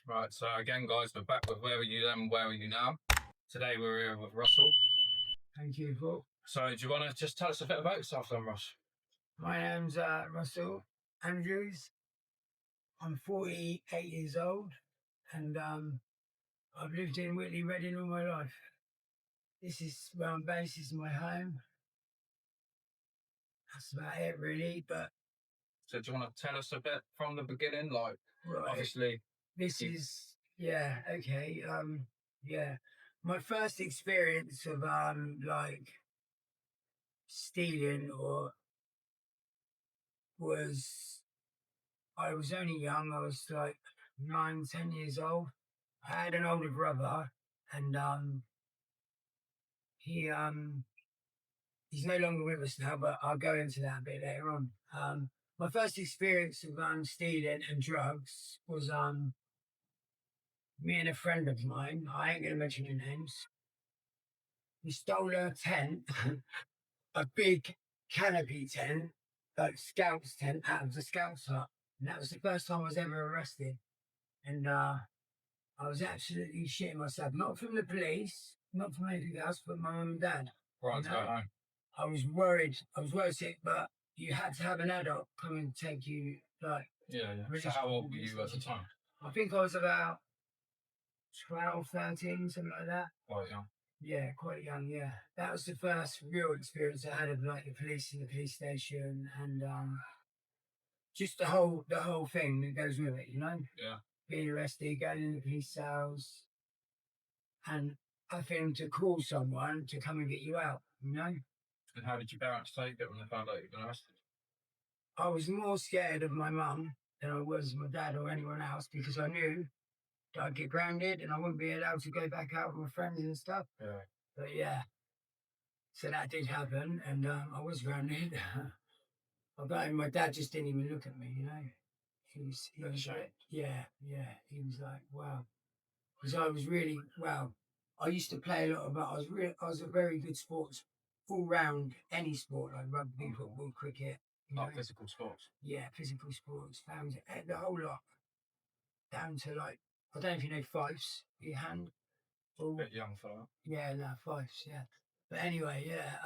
Right, so again, guys, we're back with Where Are You Then, Where Are You Now? Today we're here with Russell. Thank you, Paul. So do you want to just tell us a bit about yourself then, Russ? My name's Russell Andrews. I'm 48 years old, and I've lived in Whitley, Reading all my life. This is where I'm based. This is my home. That's about it, really. But So do you want to tell us a bit from the beginning? Like, right, obviously, this is okay. My first experience of like stealing or was I was only young. I was like 9, 10 years old. I had an older brother, and he he's no longer with us now, but I'll go into that a bit later on. My first experience of stealing and drugs was me and a friend of mine. I ain't gonna mention their names. We stole a tent, a big canopy tent, like scouts tent out of the scouts hut, and that was the first time I was ever arrested. And I was absolutely shitting myself. Not from the police, not from anything else, but my mum and dad. right, you know? I was worried. I was worried sick, but you had to have an adult come and take you. Like, yeah. So how old were you at the time? I think I was about 12, 13, something like that. Quite young. Yeah, quite young. Yeah, that was the first real experience I had of like the police in the police station, and just the whole thing that goes with it. Yeah. Being arrested, going in the police cells, and having to call someone to come and get you out. And how did your parents take it when they found out you'd been arrested? I was more scared of my mum than I was my dad or anyone else, because I knew that I'd get grounded and I wouldn't be allowed to go back out with my friends and stuff. Yeah. But yeah, so that did happen, and I was grounded. I got him. My dad just didn't even look at me. He was like, yeah. He was like, wow, because I was really well. I used to play a lot, but I was a very good sports, full round, any sport like rugby, football, cricket. Like physical sports? Yeah, physical sports, found the whole lot, down to like, I don't know if you know fifes, your hand. A bit young for that. Yeah, no, fifes, yeah. But anyway, yeah,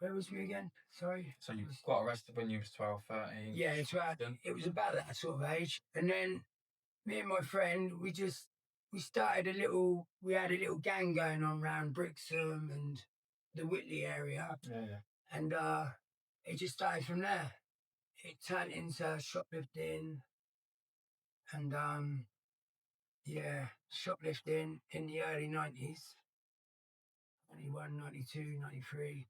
where was we again? Sorry. So you got arrested when you was 12, 13? Yeah, it's right. It was about that sort of age. And then me and my friend, we had a little gang going on around Brixham and the Whitley area. Yeah. And it just started from there. It turned into shoplifting, and shoplifting in the early 90s, 91, 92, 93.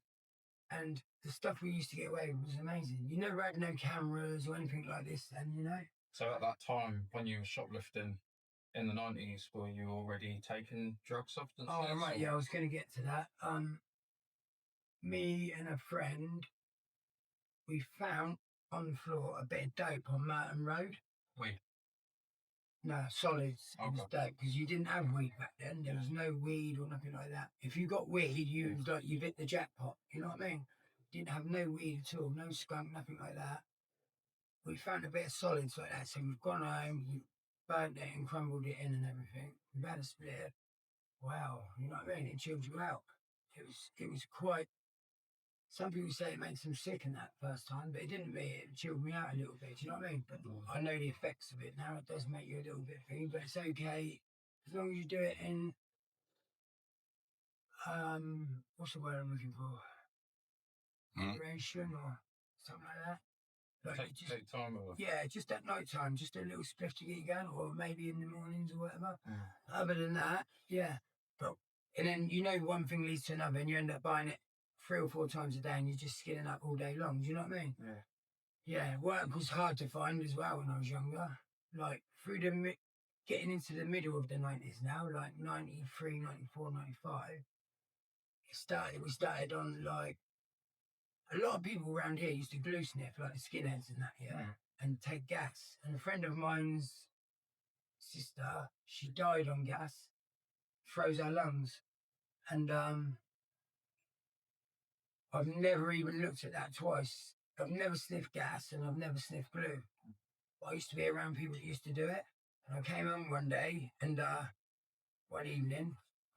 And the stuff we used to get away with was amazing. You never had no cameras or anything like this then, So at that time, when you were shoplifting in the 90s, were you already taking drug substances? Oh, right, yeah, I was going to get to that. Me and a friend, we found on the floor a bit of dope on Merton Road. Weed? No, solids. Okay. It was dope, because you didn't have weed back then. There was no weed or nothing like that. If you got weed, you've hit the jackpot. You know what I mean? Didn't have no weed at all, no skunk, nothing like that. We found a bit of solids like that, so we've gone home, we burnt it and crumbled it in and everything. We've had a split. Wow, you know what I mean? It chilled you out. It was quite. Some people say it makes them sick in that first time, but it didn't me. It chilled me out a little bit. Do you know what I mean? But I know the effects of it now. It does make you a little bit thingy, but it's okay as long as you do it in what's the word I'm looking for? Moderation or something like that. Like take time with it. Yeah, just at night time, just a little spliff to get you going, or maybe in the mornings or whatever. Other than that, yeah. And then one thing leads to another, and you end up buying it 3 or 4 times a day, and you're just skinning up all day long. Do you know what I mean? Yeah. Yeah, work was hard to find as well when I was younger. Like getting into the middle of the 90s now, like 93, 94, 95. We started on like, a lot of people around here used to glue sniff, like the skinheads and that, and take gas. And a friend of mine's sister, she died on gas, froze her lungs. And I've never even looked at that twice. I've never sniffed gas and I've never sniffed glue. I used to be around people that used to do it. And I came home one day and one evening,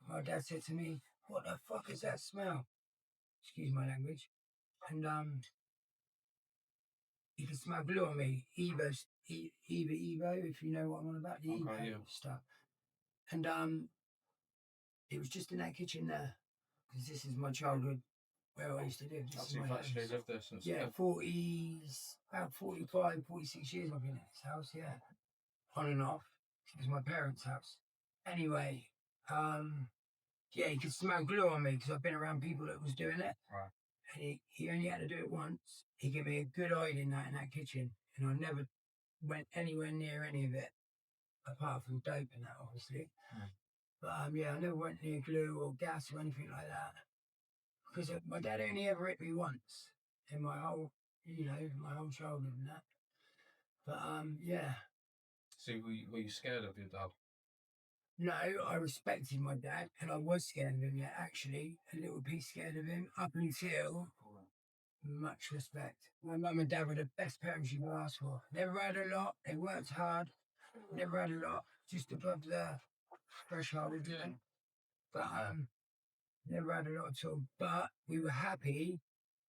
my dad said to me, "What the fuck is that smell?" Excuse my language. And you can smell glue on me, Evo, if you know what I'm on about, the Evo stuff. And it was just in that kitchen there, because this is my childhood where I used to live. This is You've my actually house. lived there since. Yeah, 40s, about 45, 46 years I've been in this house, yeah. On and off. It was my parents' house. Anyway, yeah, he could smell glue on me because I've been around people that was doing it. Right. And he only had to do it once. He gave me a good hide in that kitchen, and I never went anywhere near any of it, apart from dope and that, obviously. But yeah, I never went near glue or gas or anything like that. Because my dad only ever hit me once in my whole, my whole childhood and that. But yeah. So were you scared of your dad? No, I respected my dad, and I was scared of him. Yeah, actually, a little piece scared of him up until much respect. My mum and dad were the best parents you could ask for. Never had a lot. They worked hard. Never had a lot. Just above the threshold, but never had a lot at all. But we were happy.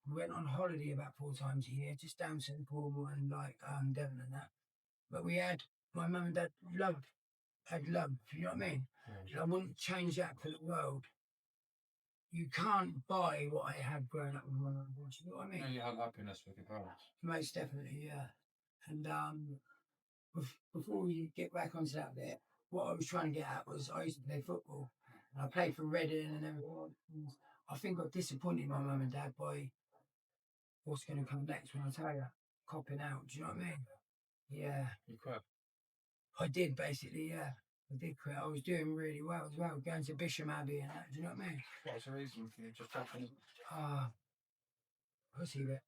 We went on holiday about 4 times a year, just down to Cornwall and like Devon and that. But we had my mum and dad had love. You know what I mean? I wouldn't change that for the world. You can't buy what I had growing up with my mum. You know what I mean? No, you had happiness with your parents. Most definitely, yeah. And before we get back onto that bit, what I was trying to get at was I used to play football. And I played for Reading and everything. I think I disappointed my mum and dad by what's going to come next when I tell you. Copping out, do you know what I mean? Yeah. You quit? I did, basically, yeah. I did quit. I was doing really well as well, going to Bisham Abbey and that, do you know what I mean? What was the reason for you just dropping? Pussy bit.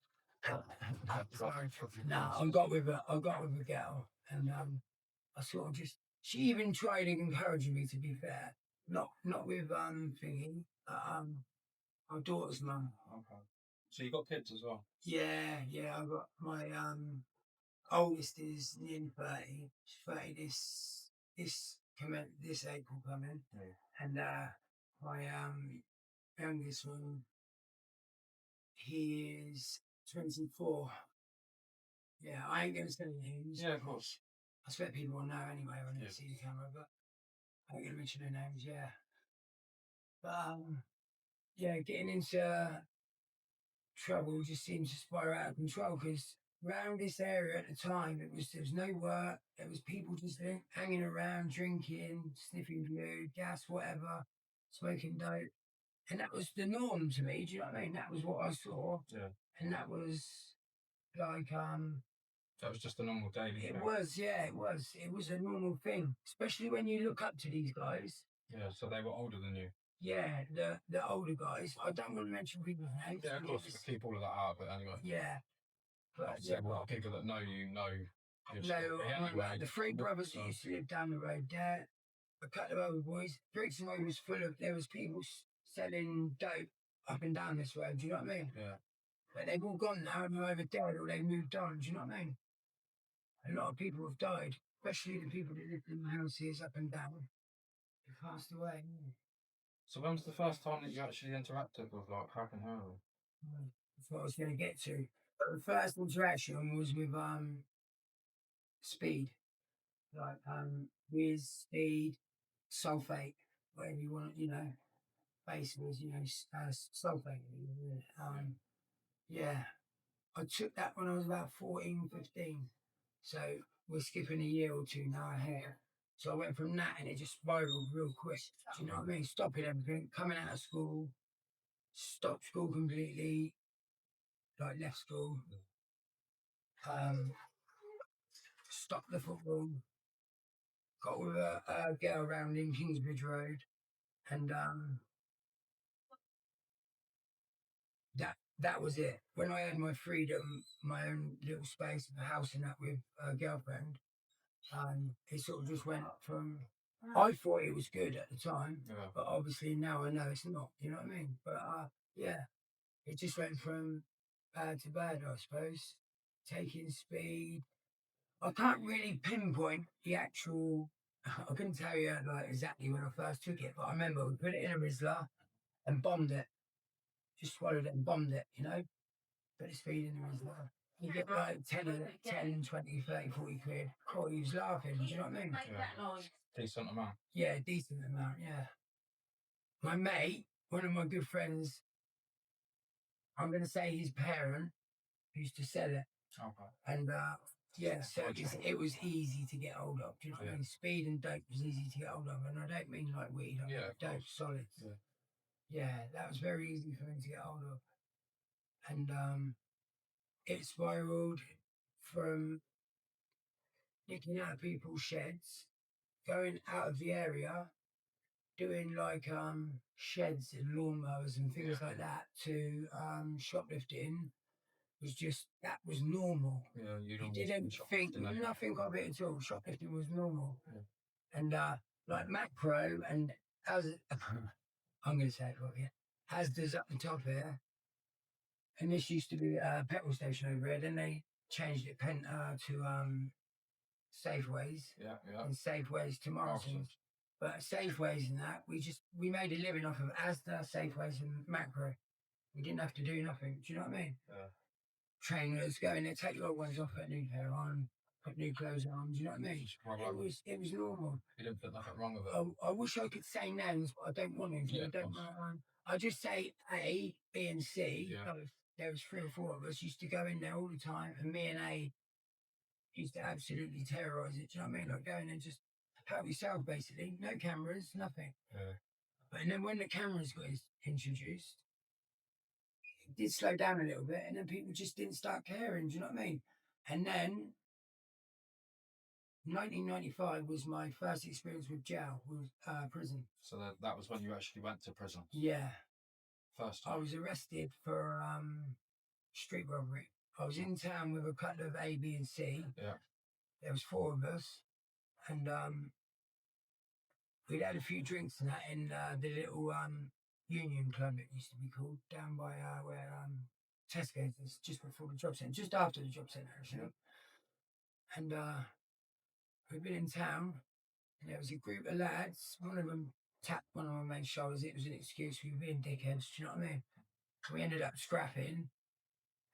Sorry. Nah, I got with a girl, and I sort of just, she even tried encouraging me, to be fair. Not with thingy, my daughter's mum. Okay. So you got kids as well? Yeah, I got my oldest is nearly 30. She's 30 this April coming. Yeah. And my youngest one, he is 24. Yeah, I ain't gonna say names. Yeah, of course. I expect people will know anyway when they see the camera, but I ain't gonna mention their names. Yeah, but yeah, getting into trouble just seems to spiral out of control because around this area at the time there was no work. There was people just hanging around, drinking, sniffing glue, gas, whatever, smoking dope, and that was the norm to me. Do you know what I mean? That was what I saw. Yeah, and that was like that was just a normal daily thing. It was, yeah, it was. It was a normal thing, especially when you look up to these guys. Yeah, so they were older than you. Yeah, the older guys. I don't want to mention people's names. Yeah, of course, keep all of that out, but anyway. Yeah. But yeah, a lot of people that know you know. Anyway, the three brothers that used to live down the road there, a couple of other boys. Brixton Road was full of, there was people selling dope up and down this road, do you know what I mean? Yeah. But they've all gone now and they're over dead or they've moved on, do you know what I mean? A lot of people have died, especially the people that lived in the houses up and down. They passed away. So when was the first time that you actually interacted with like crack and heroin? That's what I was going to get to. But the first interaction was with speed, like with speed, sulfate, whatever you want, base was, sulfate. Yeah, I took that when I was about 14, 15. So we're skipping a year or two now ahead. So I went from that and it just spiraled real quick. Do you know what I mean? Stopping everything, coming out of school, stopped school completely, like left school, stopped the football, got with a girl around in Kingsbridge Road, and that was it. When I had my freedom, my own little space, a house and that with a girlfriend, it sort of just went from, I thought it was good at the time, but obviously now I know it's not, you know what I mean? But yeah, it just went from bad to bad, I suppose. Taking speed, I can't really pinpoint the actual. I couldn't tell you like exactly when I first took it, but I remember we put it in a Rizzler and bombed it. Just swallowed it and bombed it, you know? Put the speed in the Rizzler. You get like 10, 20, 30, 40 quid. Cool, he was laughing, do you know what I mean? Yeah. Decent amount. Yeah, decent amount, yeah. My mate, one of my good friends, I'm going to say his parent, used to sell it. Okay. And yeah, so it was easy to get hold of. Do you know what I mean? Speed and dope was easy to get hold of. And I don't mean like weed, I mean dope, solids. Yeah, that was very easy for him to get hold of. And it spiraled from nicking out people's sheds, going out of the area, doing like sheds and lawnmowers and things like that, to shoplifting. Was just that was normal. Yeah, you didn't think nothing of it at all. Shoplifting was normal. Yeah. And like macro and as I'm going to say it for you, Asda's up the top here, and this used to be a petrol station over here. Then they changed it to Safeways. Yeah, yeah. And Safeways to Morrison's. But Safeways and that, we made a living off of Asda, Safeways, and macro. We didn't have to do nothing. Do you know what I mean? Yeah. Trainers go in there, take your old ones off, put new pair on, put new clothes on. Do you know what I mean? It was normal. You didn't put nothing wrong with it. I wish I could say names, but I don't want to. Yeah, I don't know. I just say A, B, and C. Yeah. There was 3 or 4 of us used to go in there all the time, and me and A used to absolutely terrorise it. Do you know what I mean? Like going and just help yourself, basically. No cameras, nothing. Yeah. But and then when the cameras got introduced, it did slow down a little bit, and then people just didn't start caring. Do you know what I mean? And then 1995 was my first experience with jail, with prison. So that was when you actually went to prison? Yeah. First time? I was arrested for street robbery. I was in town with a couple of A, B, and C. Yeah. There was 4 of us, and we'd had a few drinks and that in the little Union Club, it used to be called, down by where Tesco's is, just before the job centre, just after the job centre, actually. And we'd been in town, and there was a group of lads. One of them tapped one of my mates' shoulders. It was an excuse. We were being dickheads. Do you know what I mean? We ended up scrapping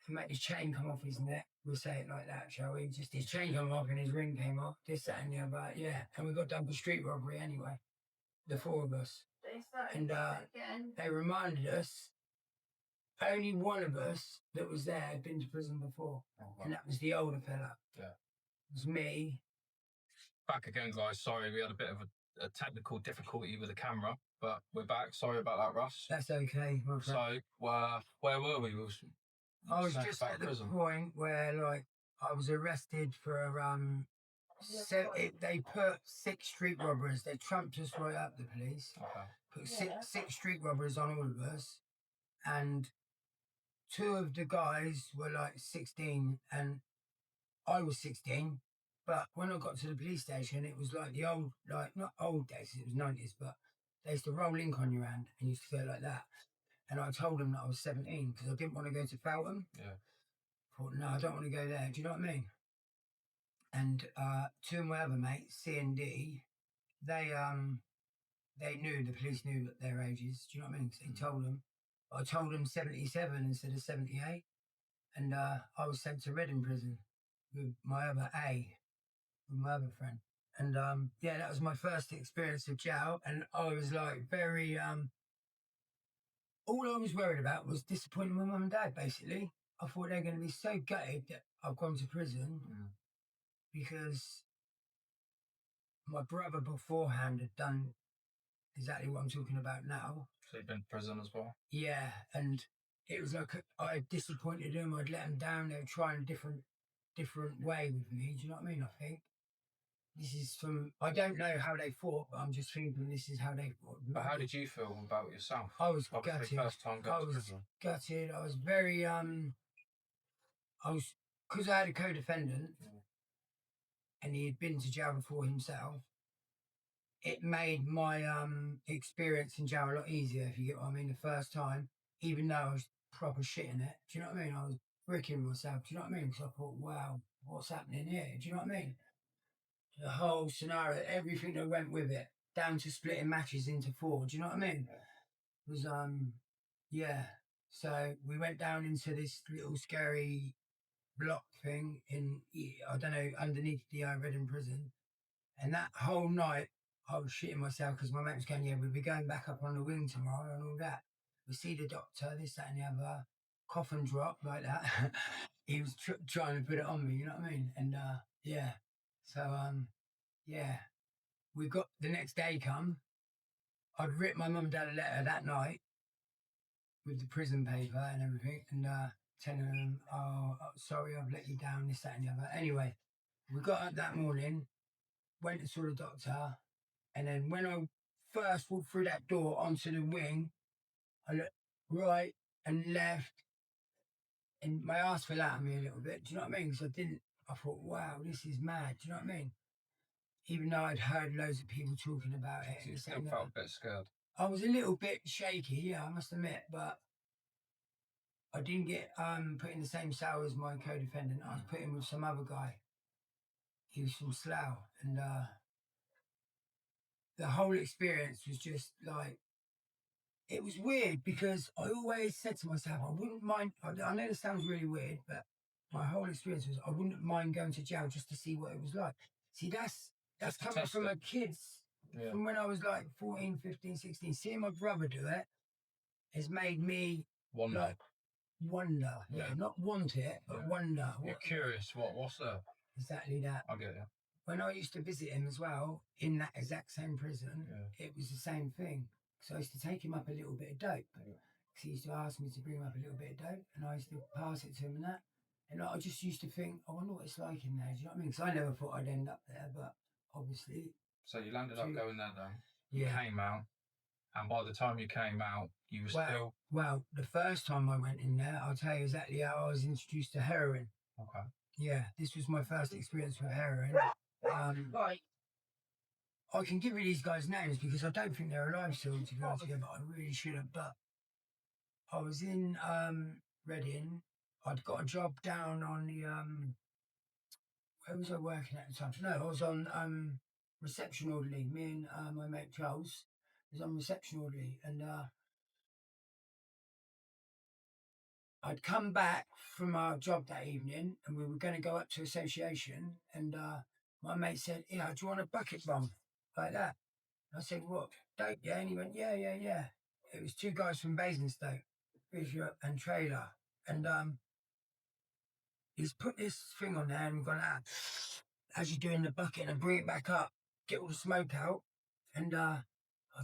and made his chain come off his neck. We'll say it like that, shall we? Just his chain came off and his ring came off. This, that, and the other. Yeah. And we got done for street robbery anyway. The 4 of us. And they reminded us only one of us that was there had been to prison before. Oh, wow. And that was the older fella. Yeah. It was me. Back again, guys. Sorry, we had a bit of a technical difficulty with the camera, but we're back. Sorry about that, Russ. That's okay, my friend. So, where were we? I was just at the point where, like, I was arrested for they put 6 street robbers. They trumped us right up, the police. Okay. Put six street robbers on all of us, and 2 of the guys were like 16, and I was 16. But when I got to the police station, it was like the old, like not old days, it was 90s, but they used to roll ink on your hand and used to go like that. And I told them that I was 17 because I didn't want to go to Feltham. Yeah. I thought, no, I don't want to go there. Do you know what I mean? And 2 of my other mates, C and D, they knew, the police knew that their ages. Do you know what I mean? So they told them. I told them 77 instead of 78. And I was sent to Reading prison with my other with my other friend. And yeah, that was my first experience of jail. And I was like very, all I was worried about was disappointing my mum and dad, basically. I thought they were going to be so gutted that I've gone to prison because my brother beforehand had done exactly what I'm talking about now. So you've been to prison as well? Yeah, and it was like I disappointed them. I'd let them down. They were trying a different way with me. Do you know what I mean? I think this is from. I don't know how they thought, but I'm just thinking this is how they thought. But how did you feel about yourself? I was gutted. First time I was gutted. I was very because I had a co-defendant, and he had been to jail before himself. It made my experience in jail a lot easier, if you get what I mean, the first time, even though I was proper shit in it. Do you know what I mean? I was bricking myself. Do you know what I mean? Because I thought, wow, what's happening here? Do you know what I mean? The whole scenario, everything that went with it, down to splitting matches into 4. Do you know what I mean? It was yeah. So we went down into this little scary block thing in, I don't know, underneath the Reading prison. And that whole night, I was shitting myself because my mate was going, yeah, we'll be going back up on the wing tomorrow and all that. We see the doctor, this, that, and the other, cough and drop like that. He was trying to put it on me, you know what I mean? And yeah, so yeah, we got the next day come. I'd written my mum and dad a letter that night with the prison paper and everything, and telling them, oh, sorry, I've let you down, this, that, and the other. Anyway, we got up that morning, went and saw the doctor, and then when I first walked through that door onto the wing, I looked right and left, and my ass fell out of me a little bit. Do you know what I mean? Because I thought, wow, this is mad. Do you know what I mean? Even though I'd heard loads of people talking about it. You still felt a bit scared. I was a little bit shaky, yeah, I must admit, but I didn't get put in the same cell as my co-defendant. I was put in with some other guy. He was from Slough, and the whole experience was just like, it was weird because I always said to myself, I wouldn't mind. I know this sounds really weird, but my whole experience was I wouldn't mind going to jail just to see what it was like. See, that's coming from a kid's, from when I was like 14, 15, 16. Seeing my brother do it has made me wonder. Yeah, not want it, but wonder. You're curious. What's that? Exactly that. I get it. When I used to visit him as well in that exact same prison, it was the same thing. So I used to take him up a little bit of dope. Because he used to ask me to bring him up a little bit of dope, and I used to pass it to him and that. And I just used to think, I wonder what it's like in there. Do you know what I mean? Because I never thought I'd end up there, but obviously. So you landed up going there then. You came out. And by the time you came out, you were still... Well, the first time I went in there, I'll tell you exactly how I was introduced to heroin. Okay. Yeah, this was my first experience with heroin. I can give you these guys' names because I don't think they're alive still, to be honest with you, but I really shouldn't. But I was in Reading. I'd got a job down on the... where was I working at the time? No, I was on reception orderly. Me and my mate Charles was on reception orderly, and I'd come back from our job that evening, and we were going to go up to association, and my mate said, yeah, do you want a bucket bomb? Like that. And I said, what? Dope, yeah? And he went, yeah. It was 2 guys from Basingstoke, Bishop and Trailer, and he's put this thing on there, and we've gone out, as you're doing the bucket, and bring it back up, get all the smoke out, and I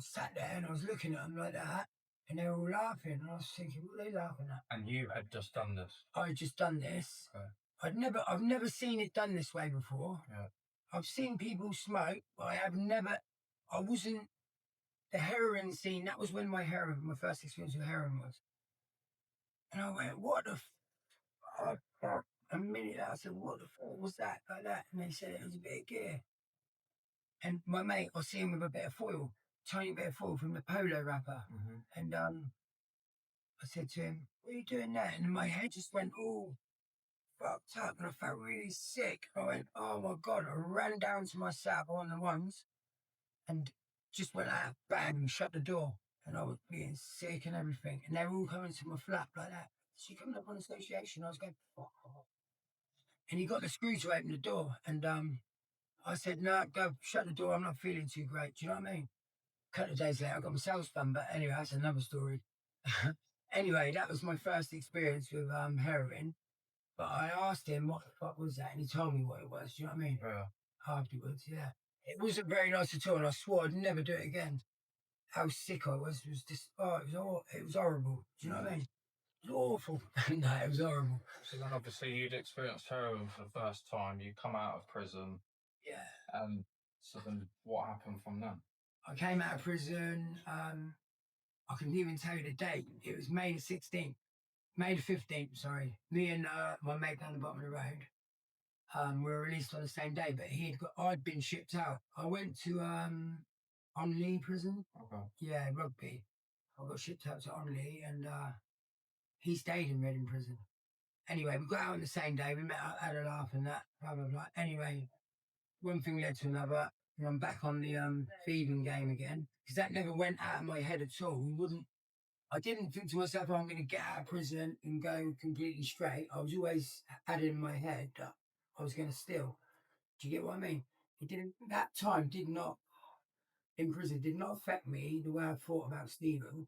sat there, and I was looking at them like that, and they were all laughing, and I was thinking, what are they laughing at? And you had just done this? I had just done this. Okay. I've never seen it done this way before. Yeah. I've seen people smoke, but I wasn't, the heroin scene, that was when my first experience with heroin was. And I went, what the fuck? A minute later, I said, what the fuck was that? Like that. And they said it was a bit of gear. And my mate, I see him with a bit of foil, tiny bit of foil from the polo wrapper. Mm-hmm. And I said to him, what are you doing there? And my head just went, oh, fucked up. And I felt really sick. I went, oh my God. I ran down to my cell on the ones and just went out, bang, shut the door. And I was being sick and everything. And they were all coming to my flat like that. So you coming up on association? I was going, fuck off. And he got the screw to open the door. And I said, no, go shut the door. I'm not feeling too great. Do you know what I mean? A couple of days later, I got myself done. But anyway, that's another story. Anyway, that was my first experience with heroin. But I asked him, what the fuck was that? And he told me what it was. Do you know what I mean? Yeah. Afterwards, yeah. It wasn't very nice at all. And I swore I'd never do it again. How sick I was just, it was horrible. Do you know what I mean? It was awful. No, it was horrible. So then obviously you'd experienced heroin for the first time. You come out of prison. Yeah. So then what happened from then? I came out of prison. I couldn't even tell you the date. It was May the 16th. May the 15th, sorry. Me and my mate down the bottom of the road. We were released on the same day, but I'd been shipped out. I went to Onley prison. Okay. Yeah, Rugby. I got shipped out to Onley, and he stayed in Reading prison. Anyway, we got out on the same day. We met up, had a laugh and that, blah, blah, blah. Anyway, one thing led to another. And I'm back on the thieving game again. Because that never went out of my head at all. I didn't think to myself, oh, I'm going to get out of prison and go completely straight. I was always had it in my head that I was going to steal. Do you get what I mean? It didn't, that time did not, in prison, did not affect me the way I thought about stealing.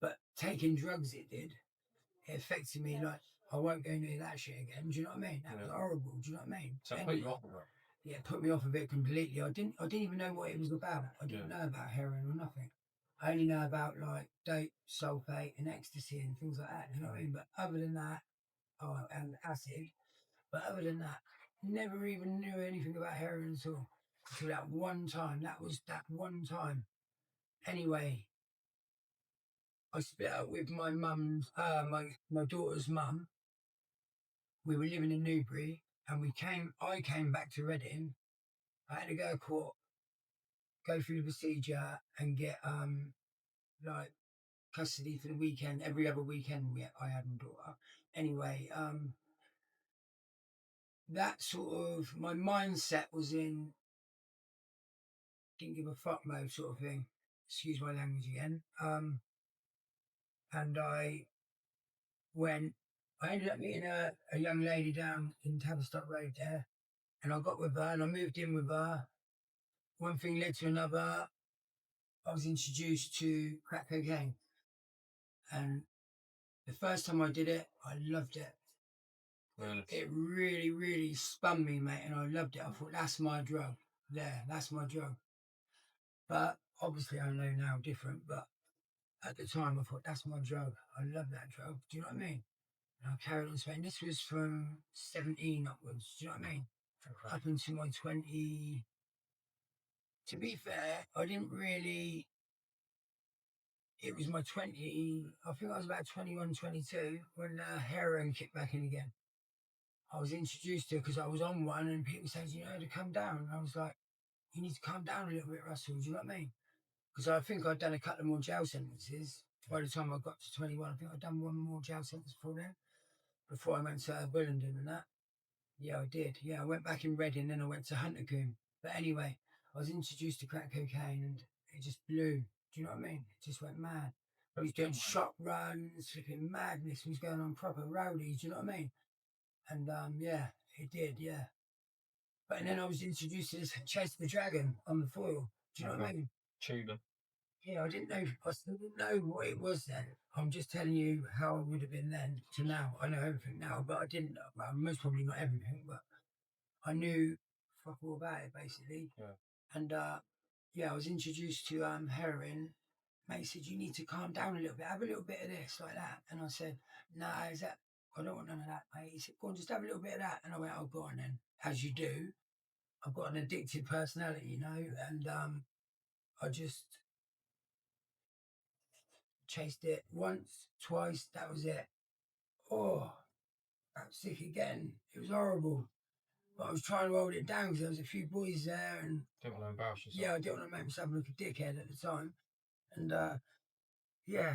But taking drugs, it did. It affected me like, I won't go near that shit again. Do you know what I mean? That was horrible. Do you know what I mean? So it put you off of it. Yeah, it put me off of it completely. I didn't even know what it was about. I didn't know about heroin or nothing. I only know about like dope, sulfate, and ecstasy and things like that. You know what I mean? But other than that, and acid. But other than that, never even knew anything about heroin at all until that one time. That was that one time. Anyway, I split up with my mum's, my daughter's mum. We were living in Newbury, and I came back to Reading. I had to go to court, go through the procedure, and get like custody for the weekend. Every other weekend, I had my daughter. Anyway, that sort of my mindset was in didn't give a fuck mode sort of thing. Excuse my language again. And I ended up meeting a young lady down in Tavistock Road there, and I got with her and I moved in with her. One thing led to another. I was introduced to crack cocaine, and the first time I did it, I loved it. Really? It really, really spun me, mate, and I loved it. I thought, that's my drug. There, that's my drug. But obviously, I know now different. But at the time, I thought, that's my drug. I love that drug. Do you know what I mean? And I carried on smoking. This was from 17 upwards. Do you know what I mean? Okay. Up into my 20. To be fair, I didn't really. It was my 20. I think I was about 21, 22 when heroin kicked back in again. I was introduced to it because I was on one and people said, you know, to come down. And I was like, you need to calm down a little bit, Russell. Do you know what I mean? Because I think I'd done a couple more jail sentences. By the time I got to 21, I think I'd done one more jail sentence before I went to Willenden and that. Yeah, I did. Yeah, I went back in Reading, then I went to Huntercombe. But anyway, I was introduced to crack cocaine and it just blew. Do you know what I mean? It just went mad. I was doing shot runs, flipping madness was going on, proper rowdy. Do you know what I mean? And yeah, it did, yeah. But and then I was introduced to this Chase the Dragon on the foil. Do you know what I mean? Tubing. Yeah, I still didn't know what it was then. I'm just telling you how I would have been then to now. I know everything now, but I didn't know. Well, most probably not everything, but I knew fuck all about it basically. Yeah. And yeah, I was introduced to heroin. Mate said, you need to calm down a little bit, have a little bit of this, like that. And I said, nah, I don't want none of that, mate. He said, go on, just have a little bit of that. And I went, oh, go on then. As you do. I've got an addictive personality, you know, and I just chased it once, twice, that was it. Oh, I was sick again. It was horrible. But I was trying to hold it down because there was a few boys there and Didn't want to embarrass yourself. yeah, I didn't want to make myself look a dickhead at the time. And yeah.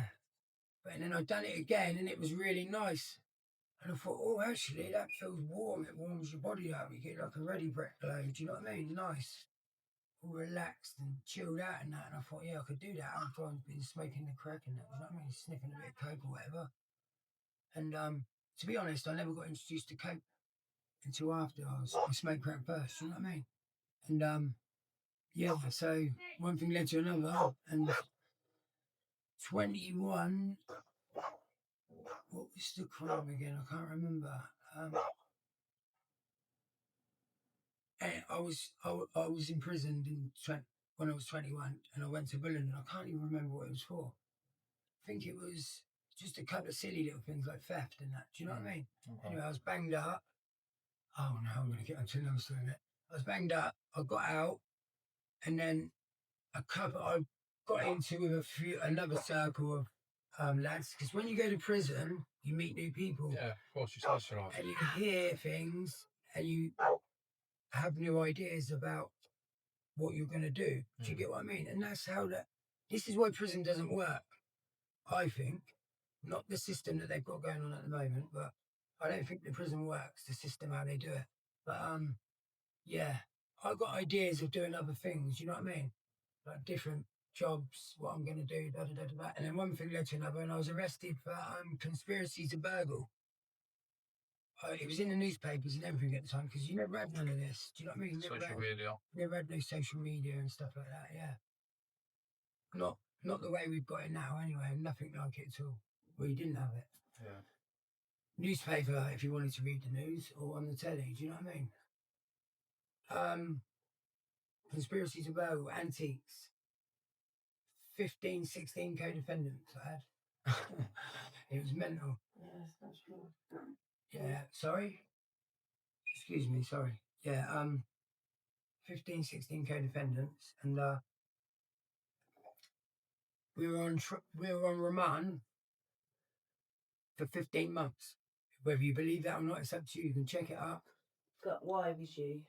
But then I'd done it again and it was really nice. And I thought, oh, actually, that feels warm. It warms your body up. You get like a ready breath glow. Do you know what I mean? Nice. All relaxed and chilled out and that. And I thought, yeah, I could do that after I've been smoking the crack and that. You know what I mean? Sniffing a bit of coke or whatever. And to be honest, I never got introduced to coke until after I smoked crack first. You know what I mean? And yeah, so one thing led to another. And 21, what was the crime again? I can't remember. I was imprisoned when I was 21 and I went to Bullen and I can't even remember what it was for. I think it was just a couple of silly little things like theft and that. Do you know what I mean? Okay. Anyway, I was banged up. Oh no, I'm going to get onto another story in it. I was banged up. I got out and then I got into with another circle of lads because when you go to prison, you meet new people. Yeah, of course, you socialise. And you hear things and you have new ideas about what you're going to do. Do you get what I mean? And that's how this is why prison doesn't work, I think. Not the system that they've got going on at the moment, but I don't think the prison works, the system, how they do it. But yeah, I've got ideas of doing other things, you know what I mean? Like different jobs, what I'm going to do, da da da da. And then one thing led to another, and I was arrested for conspiracy to burgle. It was in the newspapers and everything at the time because you never had none of this. Do you know what I mean? Social media. Never had no social media and stuff like that. Yeah, not the way we've got it now. Anyway, nothing like it at all. We didn't have it. Yeah. Newspaper, if you wanted to read the news, or on the telly. Do you know what I mean? Conspiracy to burgle, antiques. 15, 16 co-defendants I had. It was mental. Yes, that's true. Yeah, sorry? Excuse me, sorry. Yeah, 15, 16 co-defendants, and we were on remand for 15 months. Whether you believe that or not, it's up to you. You can check it up. But why was you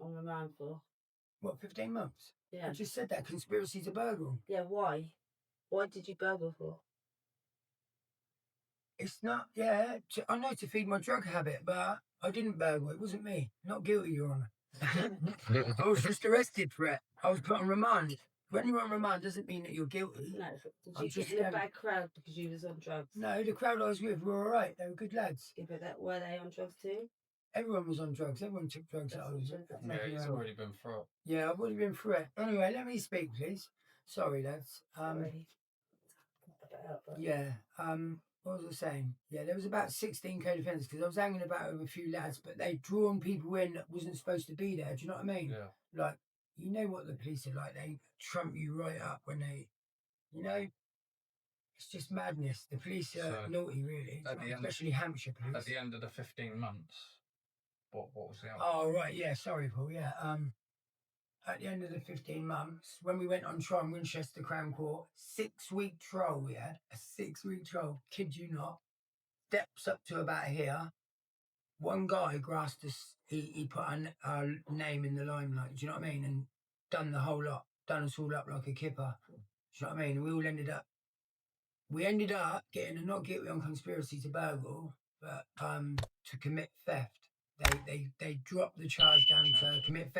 on remand for? What, 15 months? Yeah. I just said that, conspiracy to burgle. Yeah, why? Why did you burgle for? It's not, yeah, I know, to feed my drug habit, but I didn't burgle. It wasn't me. Not guilty, Your Honour. I was just arrested for it. I was put on remand. When you're on remand doesn't mean that you're guilty. No, did I'm you just get in a saying- bad crowd because you was on drugs? No, the crowd I was with were all right. They were good lads. Yeah, but were they on drugs too? Everyone was on drugs. Everyone took drugs that I was That's Yeah, making he's around. already been through it. Yeah, I've already been through it. Anyway, let me speak, please. Sorry, lads. Sorry. Yeah. What was I saying? Yeah, there was about 16 co-defendants because I was hanging about with a few lads, but they'd drawn people in that wasn't supposed to be there. Do you know what I mean? Yeah. Like, you know what the police are like. They trump you right up when they, you know, it's just madness. The police are So, naughty, really, at the end- especially Hampshire police. At the end of the 15 months, what was the outcome? Oh, right, yeah, sorry, Paul, yeah. At the end of the 15 months, when we went on trial in Winchester Crown Court, 6-week trial we had, a 6-week trial, kid you not, steps up to about here. One guy grasped us, he put our name in the limelight, do you know what I mean? And done the whole lot, done us all up like a kipper. Do you know what I mean? We ended up getting a not guilty on conspiracy to burgle, but to commit theft. They dropped the charge down to commit theft.